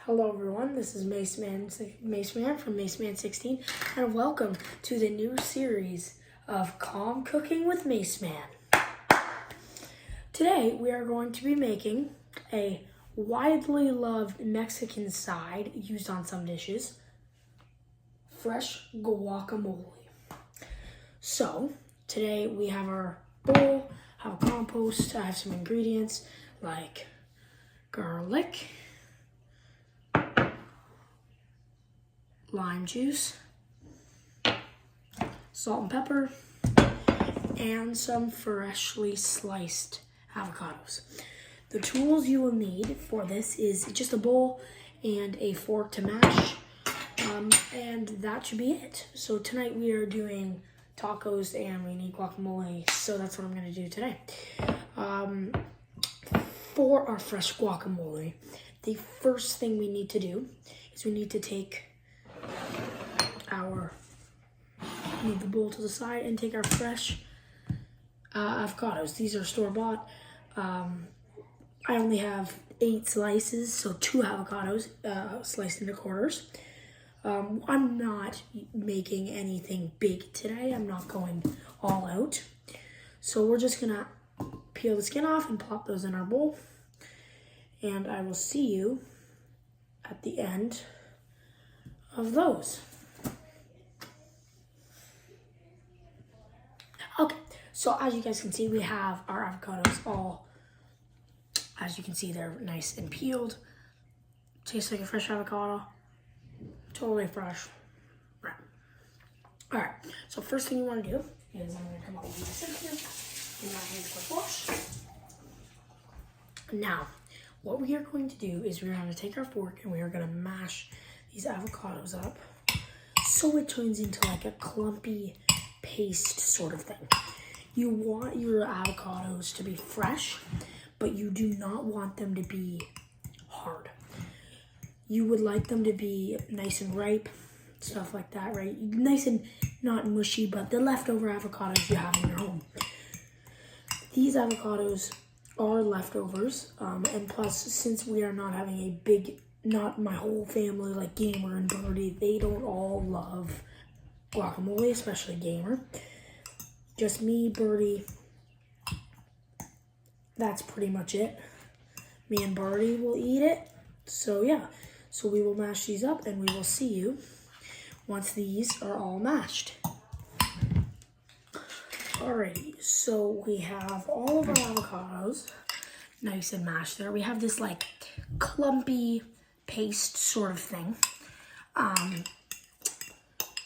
Hello everyone, this is Maseman from Maseman16, and welcome to the new series of Calm Cooking with Maseman. Today we are going to be making a widely loved Mexican side used on some dishes, fresh guacamole. So today we have our bowl, have a compost, I have some ingredients like garlic, lime juice, salt and pepper, and some freshly sliced avocados. The tools you will need for this is just a bowl and a fork to mash, and that should be it. So tonight we are doing tacos and we need guacamole, so that's what I'm going to do today. For our fresh guacamole, the first thing we need to do is we need to take move the bowl to the side and take our fresh avocados. These are store-bought. I only have 8 slices, so 2 avocados sliced into quarters. I'm not making anything big today. I'm not going all out. So we're just gonna peel the skin off and plop those in our bowl. And I will see you at the end of those. Okay, so as you guys can see, we have our avocados all, as you can see, they're nice and peeled. Tastes like a fresh avocado. Totally fresh. Right. Alright, so first thing you want to do is I'm going to come up with my sink here. Give my hands a quick wash. Now, what we are going to do is we're going to take our fork and we are going to mash these avocados up so it turns into like a clumpy paste sort of thing. You want your avocados to be fresh, but you do not want them to be hard. You would like them to be nice and ripe, stuff like that, right? Nice and not mushy, but the leftover avocados you have in your home. These avocados are leftovers, and plus, since we are not having a big, not my whole family, like Gamer and Birdie, they don't all love guacamole, especially Gamer. Just me, Birdie, that's pretty much it. Me and Birdie will eat it. So yeah, so we will mash these up and we will see you once these are all mashed. Alrighty, so we have all of our avocados nice and mashed there. We have this like clumpy paste sort of thing.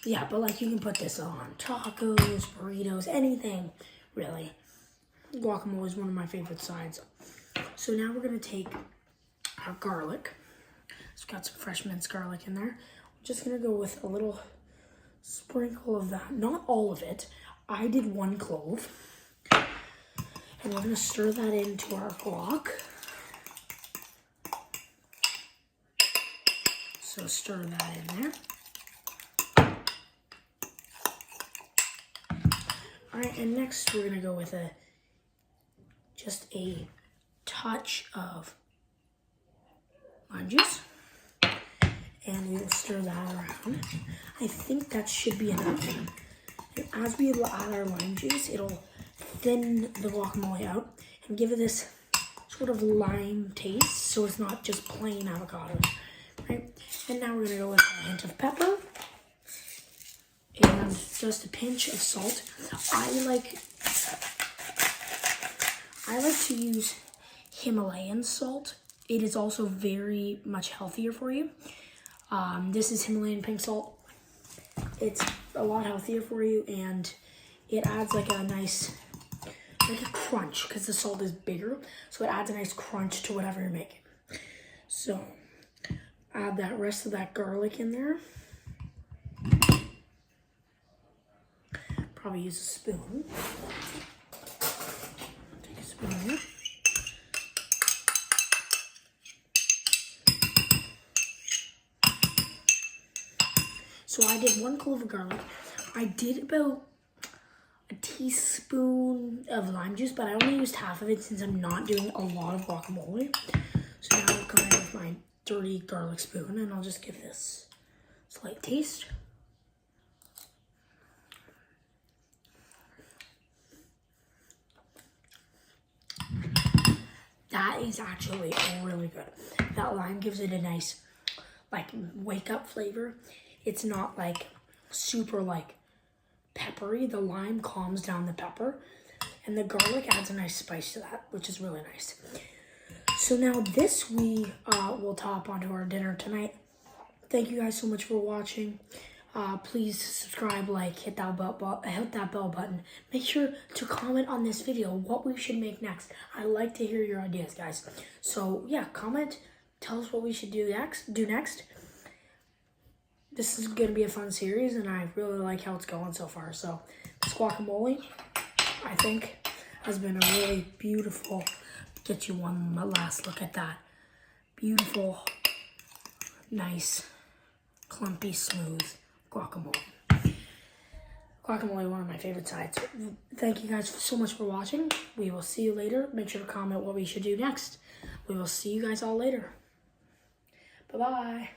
Yeah, but like you can put this on tacos, burritos, anything really. Guacamole is one of my favorite sides. So now we're gonna take our garlic. It's got some fresh minced garlic in there. I'm just gonna go with a little sprinkle of that, not all of it. I did 1 clove. And we're gonna stir that into our guac. So stir that in there. All right, and next we're gonna go with just a touch of lime juice, and we will stir that around. I think that should be enough. And as we add our lime juice, it'll thin the guacamole out and give it this sort of lime taste, so it's not just plain avocado, right? And now we're gonna go with a hint of pepper and just a pinch of salt. I like to use Himalayan salt. It is also very much healthier for you. This is Himalayan pink salt. It's a lot healthier for you, and it adds like a nice, like a crunch, because the salt is bigger, so it adds a nice crunch to whatever you're making. So add that rest of that garlic in there. Probably use a spoon. Take a spoon here. So I did 1 clove of garlic. I did about a teaspoon of lime juice, but I only used half of it since I'm not doing a lot of guacamole. So now I'll come in with my dirty garlic spoon, and I'll just give this a slight taste. That is actually really good. That lime gives it a nice, like, wake-up flavor. It's not, like, super, like, peppery. The lime calms down the pepper, and the garlic adds a nice spice to that, which is really nice. So now this we will top onto our dinner tonight. Thank you guys so much for watching. Please subscribe, like, hit that bell button. Make sure to comment on this video what we should make next. I like to hear your ideas, guys. So yeah, comment. Tell us what we should do next. This is gonna be a fun series, and I really like how it's going so far. So this guacamole, I think, has been a really beautiful. Get you one last look at that. Beautiful, nice, clumpy, smooth guacamole. Guacamole, one of my favorite sides. Thank you guys so much for watching. We will see you later. Make sure to comment what we should do next. We will see you guys all later. Bye-bye.